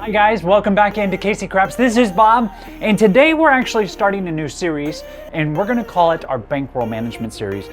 Hi guys, welcome back into Casey Craps. This is Bob, and today we're actually starting a new series, and we're going to call it our Bankroll Management Series,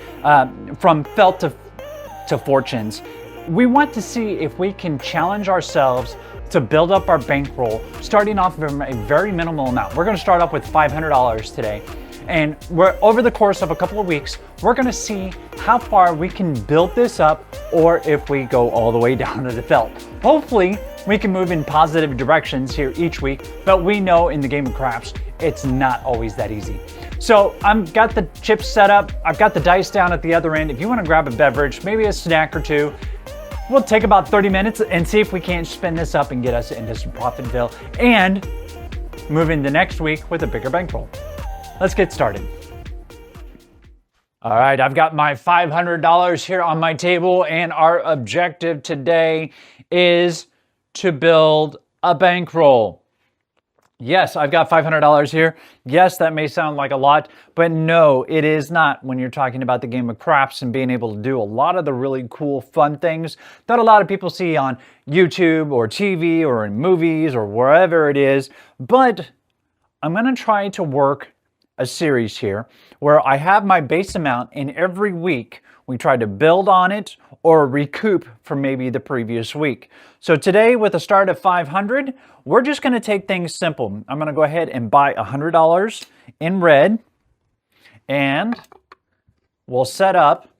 from felt to fortunes. We want to see if we can challenge ourselves to build up our bankroll, starting off from a very minimal amount. We're going to start off with $500 today, and over the course of a couple of weeks, we're going to see how far we can build this up, or if we go all the way down to the felt. Hopefully, we can move in positive directions here each week, but we know in the game of craps, it's not always that easy. So I've got the chips set up. I've got the dice down at the other end. If you want to grab a beverage, maybe a snack or two, we'll take about 30 minutes and see if we can't spin this up and get us into some Profitville and move into next week with a bigger bankroll. Let's get started. All right, I've got my $500 here on my table, and our objective today is to build a bankroll. Yes, I've got $500 here. Yes, that may sound like a lot, but no, it is not when you're talking about the game of craps and being able to do a lot of the really cool, fun things that a lot of people see on YouTube or TV or in movies or wherever it is. But I'm going to try to work a series here where I have my base amount, and every week we try to build on it or recoup from maybe the previous week. So today, with a start of 500, we're just going to take things simple. I'm going to go ahead and buy $100 in red, and we'll set up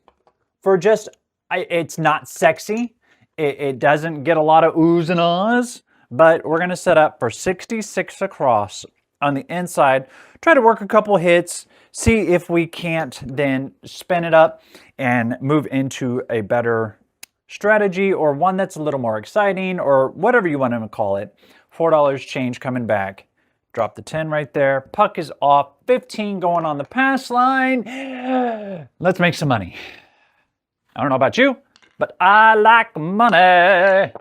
for just, it's not sexy. It doesn't get a lot of oohs and ahs, but we're going to set up for 66 across on the inside. Try to work a couple hits, see if we can't then spin it up and move into a better strategy, or one that's a little more exciting, or whatever you want to call it. $4 change coming back. Drop the 10 right there. Puck is off. 15 going on the pass line. Let's make some money. I don't know about you, but I like money.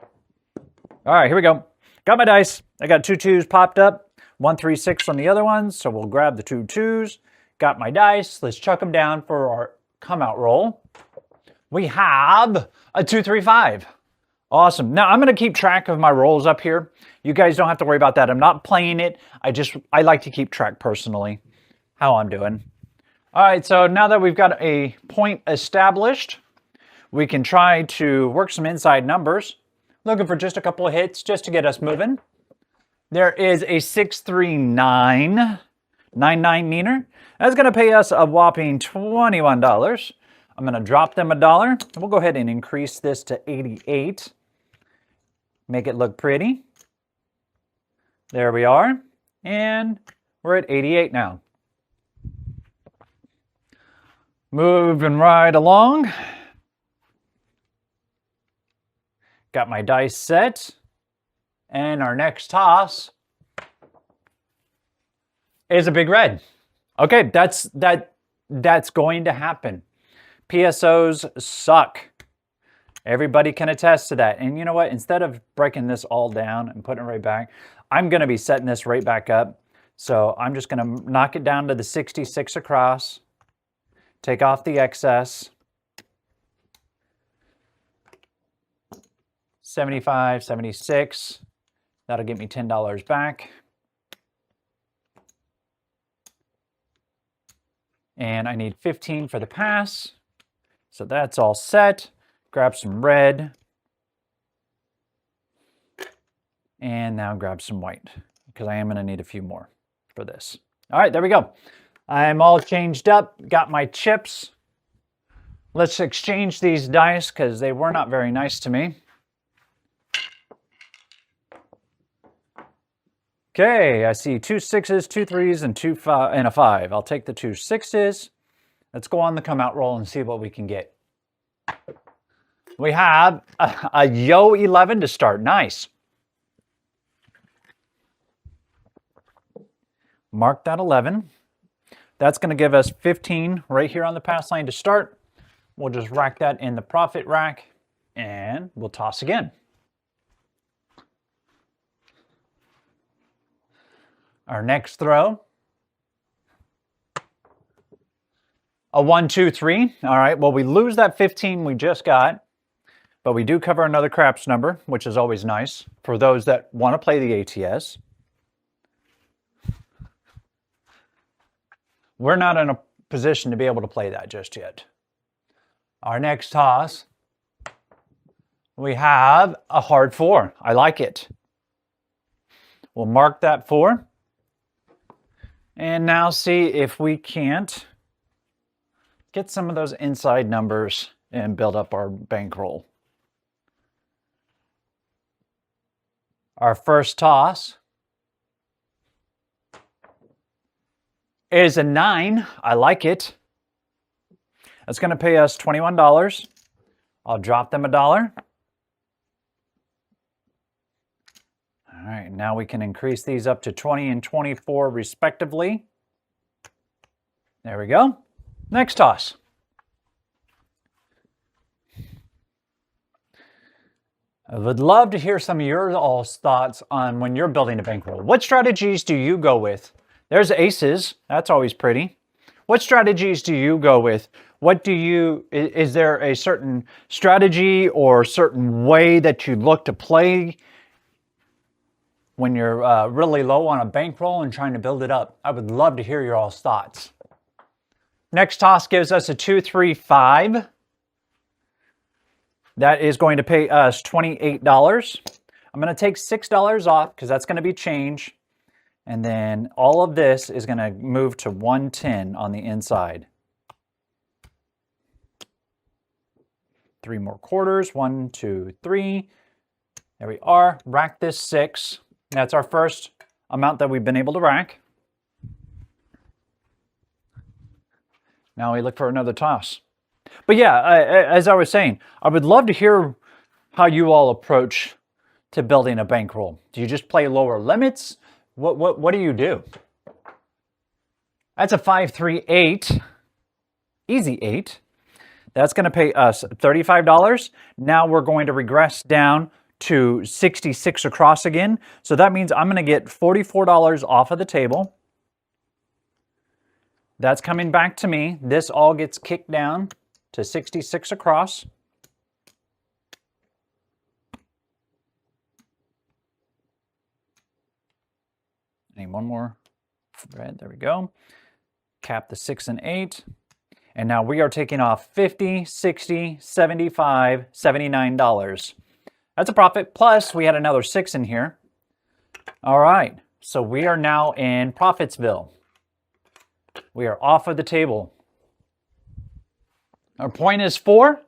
All right, here we go. Got my dice. I got 2 twos popped up. 1, 3, 6 on the other ones, so we'll grab the 2 twos. Got my dice. Let's chuck them down for our come out roll. We have a 2, 3, 5. Awesome. Now I'm going to keep track of my rolls up here. You guys don't have to worry about that. I'm not playing it. I like to keep track personally how I'm doing. All right, so now that we've got a point established, we can try to work some inside numbers. Looking for just a couple of hits just to get us moving. There is a 63999 meter. That's going to pay us a whopping $21. I'm going to drop them $1. We'll go ahead and increase this to 88. Make it look pretty. There we are. And we're at 88 now. Moving right along. Got my dice set. And our next toss is a big red. Okay, that's going to happen. PSOs suck. Everybody can attest to that. And you know what? Instead of breaking this all down and putting it right back, I'm going to be setting this right back up. So I'm just going to knock it down to the 66 across. Take off the excess. 75, 76. That'll get me $10 back. And I need 15 for the pass. So that's all set. Grab some red. And now grab some white, because I am going to need a few more for this. All right, there we go. I'm all changed up. Got my chips. Let's exchange these dice, because they were not very nice to me. Okay, I see 2 6s, 2 3s, and a 5. I'll take the 2 6s. Let's go on the come out roll and see what we can get. We have a yo 11 to start. Nice. Mark that 11. That's going to give us 15 right here on the pass line to start. We'll just rack that in the profit rack, and we'll toss again. Our next throw, a 1, 2, 3. All right, well, we lose that 15 we just got. But we do cover another craps number, which is always nice for those that want to play the ATS. We're not in a position to be able to play that just yet. Our next toss, we have a hard 4. I like it. We'll mark that 4. And now see if we can't get some of those inside numbers and build up our bankroll. Our first toss is a 9. I like it. That's going to pay us $21. I'll drop them $1. All right, now we can increase these up to 20 and 24 respectively. There we go. Next toss. I would love to hear some of your all's thoughts on when you're building a bankroll. What strategies do you go with? There's aces. That's always pretty. What strategies do you go with? Is there a certain strategy or certain way that you look to play when you're really low on a bankroll and trying to build it up? I would love to hear your all's thoughts. Next toss gives us a 2, 3, 5. That is going to pay us $28. I'm going to take $6 off because that's going to be change. And then all of this is going to move to 110 on the inside. 3 more quarters. 1, 2, 3. There we are. Rack this 6. That's our first amount that we've been able to rack. Now we look for another toss. But yeah, as I was saying, I would love to hear how you all approach to building a bankroll. Do you just play lower limits? What do you do? That's a 5, 3, 8. Easy 8. That's going to pay us $35. Now we're going to regress down to 66 across again. So that means I'm going to get $44 off of the table. That's coming back to me. This all gets kicked down to 66 across. I need one more red. There we go. Cap the 6 and 8. And now we are taking off $50, $60, $75, $79. That's a profit. Plus, we had another 6 in here. All right. So we are now in Profitsville. We are off of the table. Our point is 4.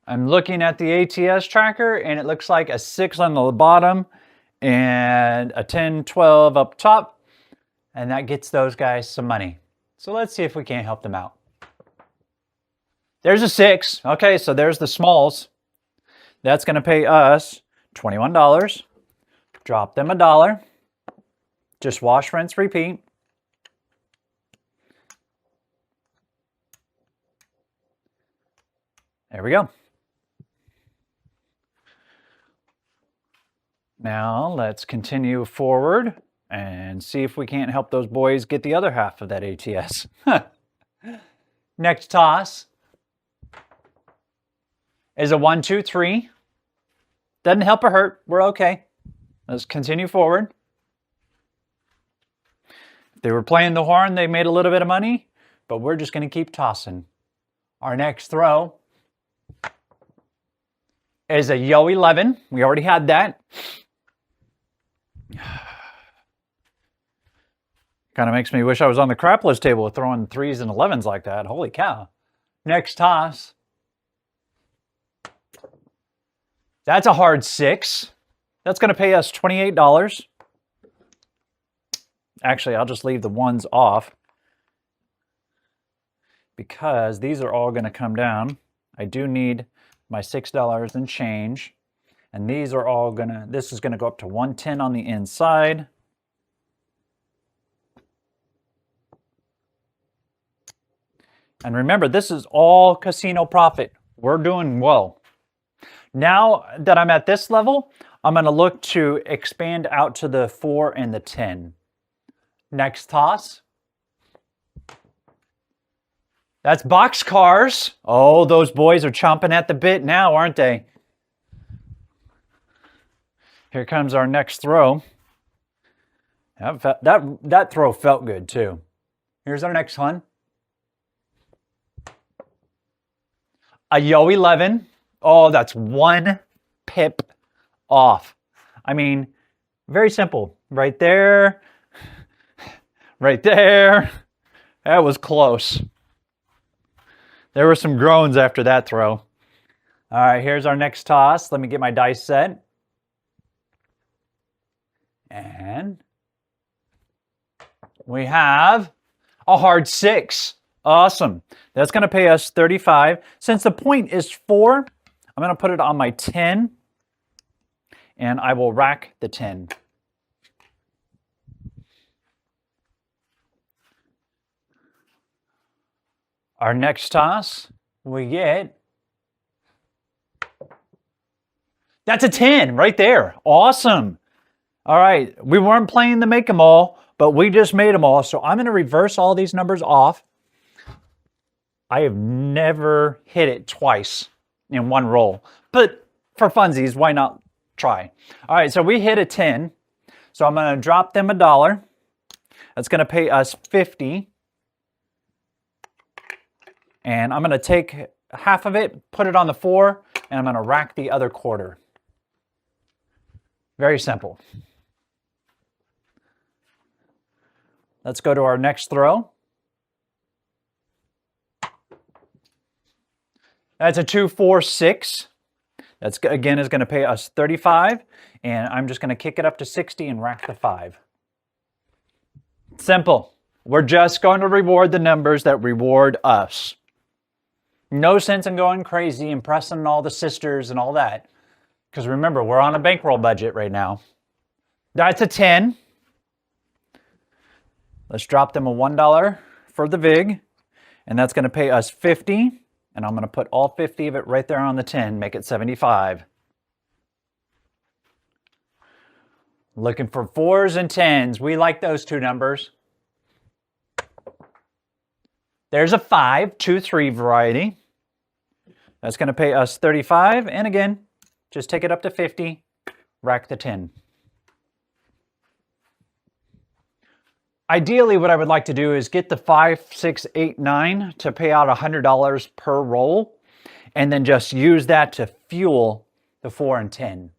I'm looking at the ATS tracker, and it looks like a 6 on the bottom and a 10, 12 up top. And that gets those guys some money. So let's see if we can't help them out. There's a 6. Okay, so there's the smalls. That's going to pay us $21. Drop them $1. Just wash, rinse, repeat. There we go. Now let's continue forward and see if we can't help those boys get the other half of that ATS. Next toss is a 1, 2, 3. Doesn't help or hurt. We're okay. Let's continue forward. If they were playing the horn, they made a little bit of money, but we're just going to keep tossing. Our next throw is a Yo 11. We already had that. Kind of makes me wish I was on the crapless table with throwing 3s and 11s like that. Holy cow. Next toss. That's a hard 6. That's going to pay us $28. Actually, I'll just leave the 1s off because these are all going to come down. I do need my $6 and change. And these are all this is going to go up to 110 on the inside. And remember, this is all casino profit. We're doing well. Now that I'm at this level, I'm going to look to expand out to the 4 and the 10. Next toss That's boxcars. Oh, those boys are chomping at the bit now, aren't they? Here comes our next throw. That throw felt good too. Here's our next one. A Yo 11. Oh, that's 1 pip off. I mean, very simple. Right there. Right there. That was close. There were some groans after that throw. All right, here's our next toss. Let me get my dice set. And we have a hard 6. Awesome. That's going to pay us 35. Since the point is 4, I'm going to put it on my 10. And I will rack the 10. Our next toss, we get... That's a 10 right there. Awesome. All right. We weren't playing to make them all, but we just made them all. So I'm going to reverse all these numbers off. I have never hit it twice in one roll. But for funsies, why not try? All right. So we hit a 10. So I'm going to drop them $1. That's going to pay us 50. And I'm going to take half of it, put it on the 4, and I'm going to rack the other quarter. Very simple. Let's go to our next throw. That's a 2, 4, 6. That's, again, is going to pay us 35. And I'm just going to kick it up to 60 and rack the 5. Simple. We're just going to reward the numbers that reward us. No sense in going crazy, impressing all the sisters and all that. Because remember, we're on a bankroll budget right now. That's a 10. Let's drop them a $1 for the VIG. And that's going to pay us 50. And I'm going to put all 50 of it right there on the 10, make it 75. Looking for 4s and 10s. We like those two numbers. There's a 5, 2, 3 variety. That's going to pay us 35. And again, just take it up to 50, rack the 10. Ideally, what I would like to do is get the 5, 6, 8, 9 to pay out $100 per roll, and then just use that to fuel the 4 and 10.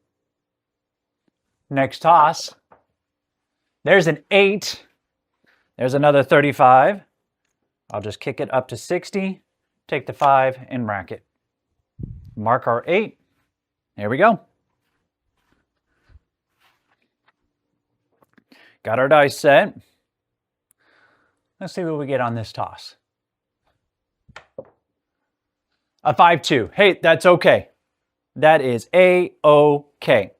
Next toss. There's an 8. There's another 35. I'll just kick it up to 60, take the 5 and rack it. Mark our 8. There we go. Got our dice set. Let's see what we get on this toss. A 5-2. Hey, that's okay. That is A-OK.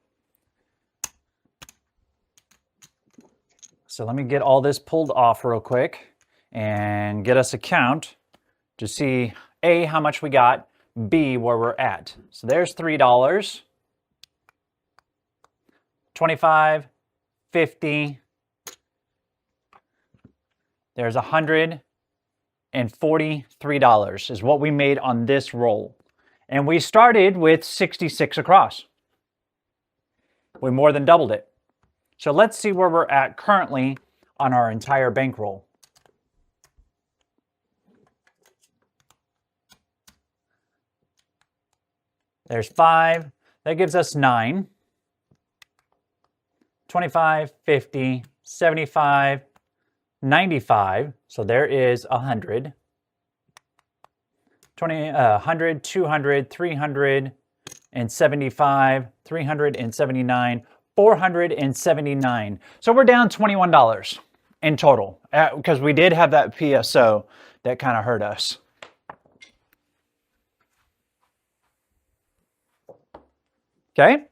So let me get all this pulled off real quick and get us a count to see A, how much we got, B, where we're at. So there's $3, 25, 50, there's $143 is what we made on this roll. And we started with 66 across. We more than doubled it. So let's see where we're at currently on our entire bankroll. There's 5. That gives us 9. 25, 50, 75, 95. So there is 100. 100, 200, 375, 379, 479. So we're down $21 in total because we did have that PSO that kind of hurt us. Okay.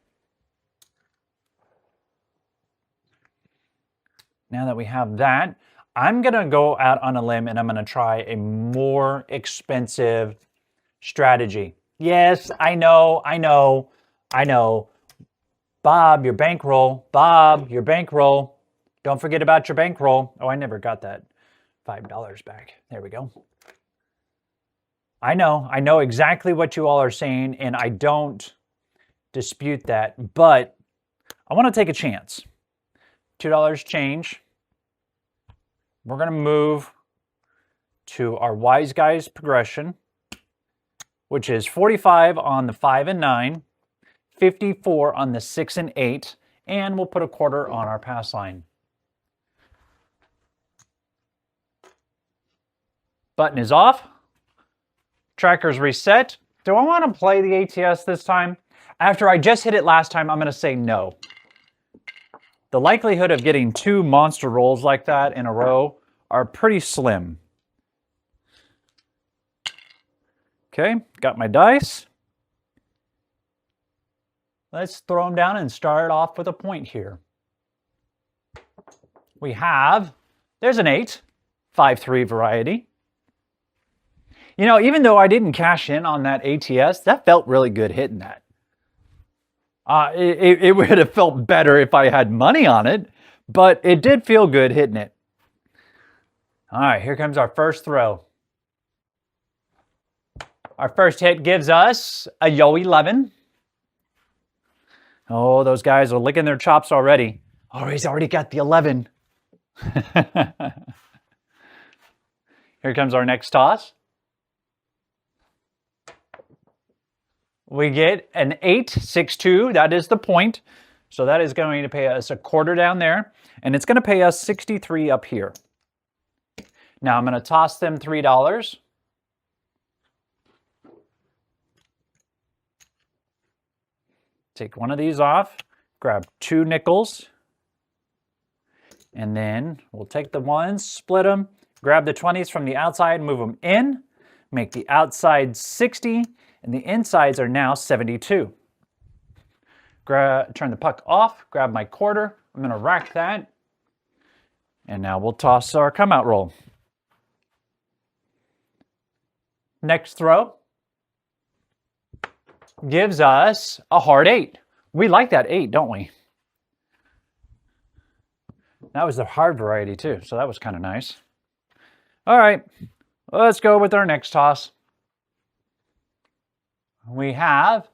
Now that we have that, I'm going to go out on a limb and I'm going to try a more expensive strategy. Yes, I know. Bob, your bankroll. Bob, your bankroll. Don't forget about your bankroll. Oh, I never got that $5 back. There we go. I know exactly what you all are saying, and I don't dispute that, but I want to take a chance. $2 change. We're going to move to our Wise Guys progression, which is 45 on the 5 and 9, 54 on the 6 and 8, and we'll put a quarter on our pass line. Button is off. Tracker's reset. Do I want to play the ATS this time? After I just hit it last time, I'm going to say no. The likelihood of getting 2 monster rolls like that in a row are pretty slim. Okay, got my dice. Let's throw them down and start off with a point here. We have, there's an 8, 5-3 variety. You know, even though I didn't cash in on that ATS, that felt really good hitting that. It would have felt better if I had money on it, but it did feel good hitting it. All right, here comes our first throw. Our first hit gives us a Yo 11. Oh, those guys are licking their chops already. Oh, he's already got the 11. Here comes our next toss. We get an 8-6-2. That is the point. So that is going to pay us a quarter down there. And it's going to pay us 63 up here. Now I'm going to toss them $3. Take one of these off. Grab 2 nickels. And then we'll take the ones, split them, grab the 20s from the outside, move them in, make the outside 60. And the insides are now 72. Turn the puck off, grab my quarter. I'm going to rack that. And now we'll toss our come out roll. Next throw gives us a hard 8. We like that 8, don't we? That was the hard variety too, so that was kind of nice. All right, let's go with our next toss. We have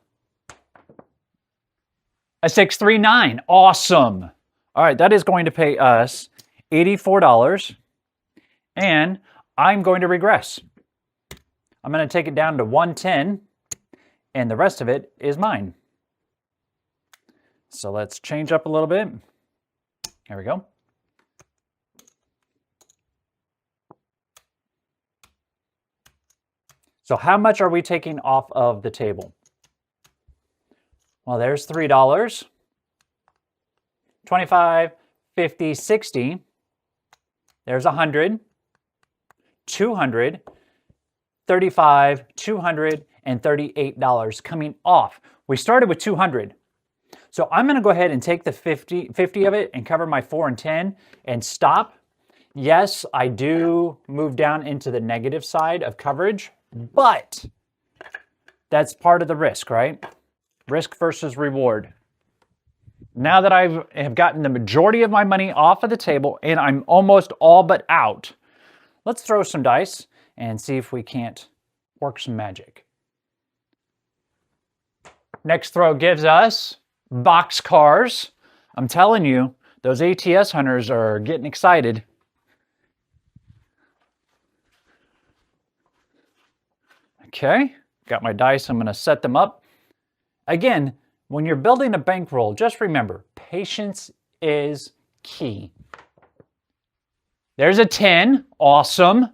a 6-3-9. Awesome. All right, that is going to pay us $84. And I'm going to regress. I'm going to take it down to 110, and the rest of it is mine. So let's change up a little bit. There we go. So how much are we taking off of the table? Well, there's $3. 25, 50, 60. There's 100. 200. 35, $238 coming off. We started with 200. So I'm going to go ahead and take the 50 of it and cover my 4 and 10 and stop. Yes, I do move down into the negative side of coverage, but that's part of the risk, right? Risk versus reward. Now that I have gotten the majority of my money off of the table and I'm almost all but out, let's throw some dice and see if we can't work some magic. Next throw gives us box cars. I'm telling you, those ATS hunters are getting excited. Okay, got my dice. I'm going to set them up. Again, when you're building a bankroll, just remember, patience is key. There's a 10. Awesome.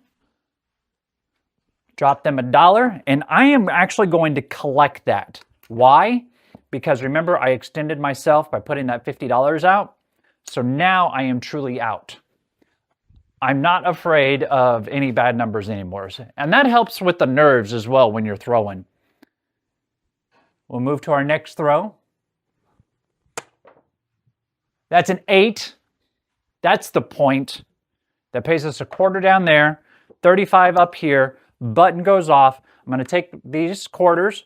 Drop them $1, and I am actually going to collect that. Why? Because remember, I extended myself by putting that $50 out. So now I am truly out. I'm not afraid of any bad numbers anymore. And that helps with the nerves as well when you're throwing. We'll move to our next throw. That's an 8. That's the point. That pays us a quarter down there, 35 up here. Button goes off. I'm going to take these quarters,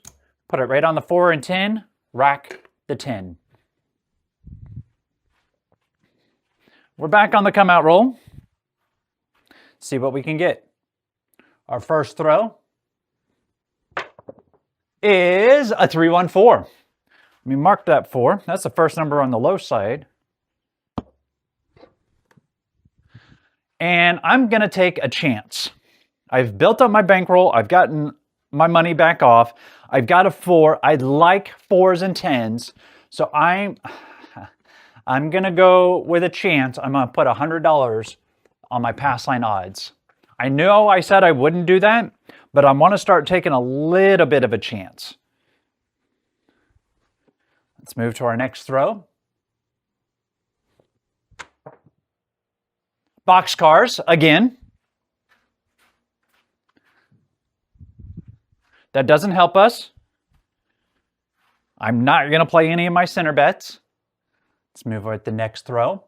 put it right on the 4 and 10, rack the 10. We're back on the come out roll. See what we can get. Our first throw is a 314. Let me mark that 4. That's the first number on the low side. And I'm going to take a chance. I've built up my bankroll. I've gotten my money back off. I've got a 4. I like 4s and 10s. So I'm going to go with a chance. I'm going to put $100 on my pass line odds. I know I said I wouldn't do that, but I want to start taking a little bit of a chance. Let's move to our next throw. Boxcars again. That doesn't help us. I'm not going to play any of my center bets. Let's move on to the next throw.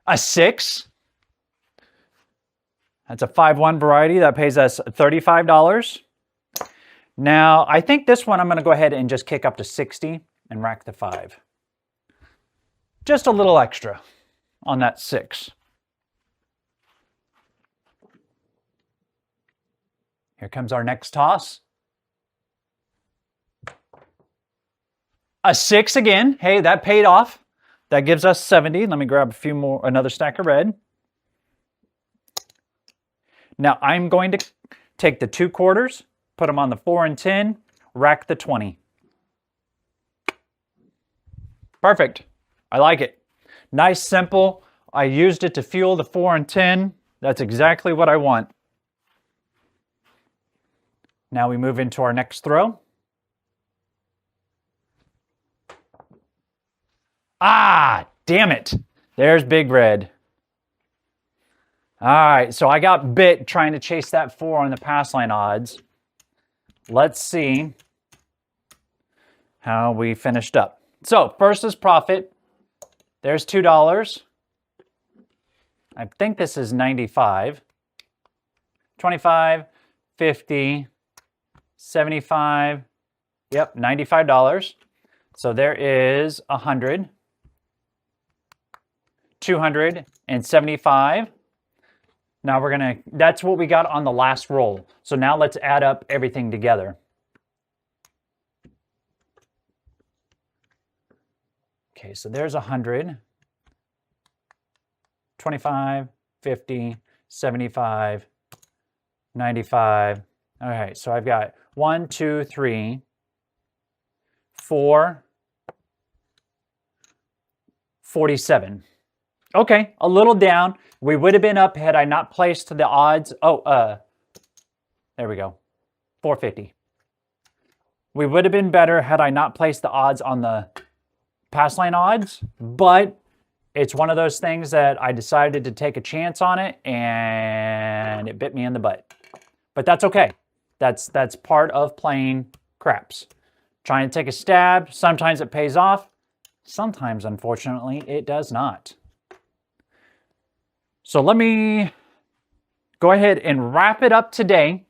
A 6. That's a 5-1 variety. That pays us $35. Now, I think this one I'm going to go ahead and just kick up to 60 and rack the 5. Just a little extra on that 6. Here comes our next toss. A 6 again. Hey, that paid off. That gives us 70. Let me grab a few more, another stack of red. Now I'm going to take the 2 quarters, put them on the 4 and 10, rack the 20. Perfect. I like it. Nice, simple. I used it to fuel the 4 and 10. That's exactly what I want. Now we move into our next throw. Ah, damn it. There's big red. All right, so I got bit trying to chase that 4 on the pass line odds. Let's see how we finished up. So first is profit. There's $2. I think this is 95. 25, 50, 75. Yep, $95. So there is 100. 275. Now we're gonna, that's what we got on the last roll. So now let's add up everything together. Okay, so there's 100, 25, 50, 75, 95. All right, so I've got 1, 2, 3, 4, 47. Okay, a little down. We would have been up had I not placed the odds. Oh, there we go. 450. We would have been better had I not placed the odds on the pass line odds, but it's one of those things that I decided to take a chance on it and it bit me in the butt. But that's okay. That's part of playing craps. Trying to take a stab. Sometimes it pays off. Sometimes, unfortunately, it does not. So let me go ahead and wrap it up today.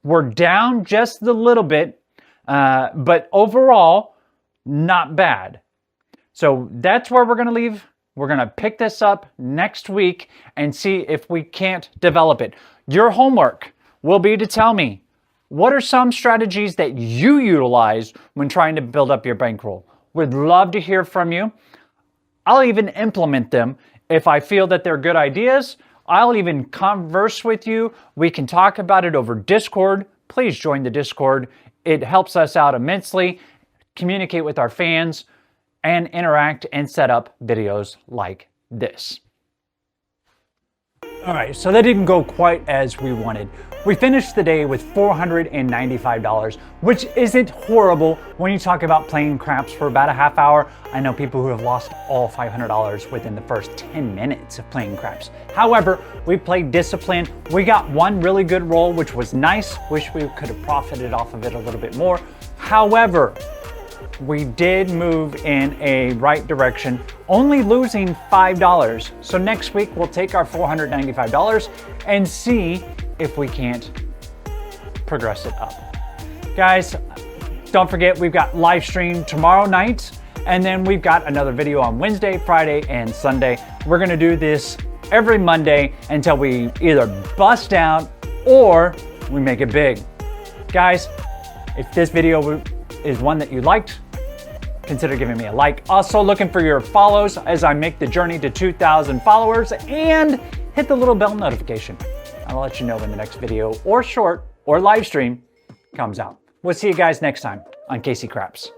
We're down just a little bit, but overall, not bad. So that's where we're going to leave. We're going to pick this up next week and see if we can't develop it. Your homework will be to tell me, what are some strategies that you utilize when trying to build up your bankroll? Would love to hear from you. I'll even implement them if I feel that they're good ideas. I'll even converse with you. We can talk about it over Discord. Please join the Discord. It helps us out immensely. Communicate with our fans and interact and set up videos like this. All right, so that didn't go quite as we wanted. We finished the day with $495, which isn't horrible when you talk about playing craps for about a half hour. I know people who have lost all $500 within the first 10 minutes of playing craps. However, we played disciplined. We got one really good roll, which was nice. Wish we could have profited off of it a little bit more. However, we did move in a right direction, only losing $5. So next week, we'll take our $495 and see if we can't progress it up. Guys, don't forget, we've got live stream tomorrow night, and then we've got another video on Wednesday, Friday, and Sunday. We're gonna do this every Monday until we either bust out or we make it big. Guys, if this video is one that you liked, consider giving me a like. Also looking for your follows as I make the journey to 2,000 followers, and hit the little bell notification. I'll let you know when the next video or short or live stream comes out. We'll see you guys next time on Casey Craps.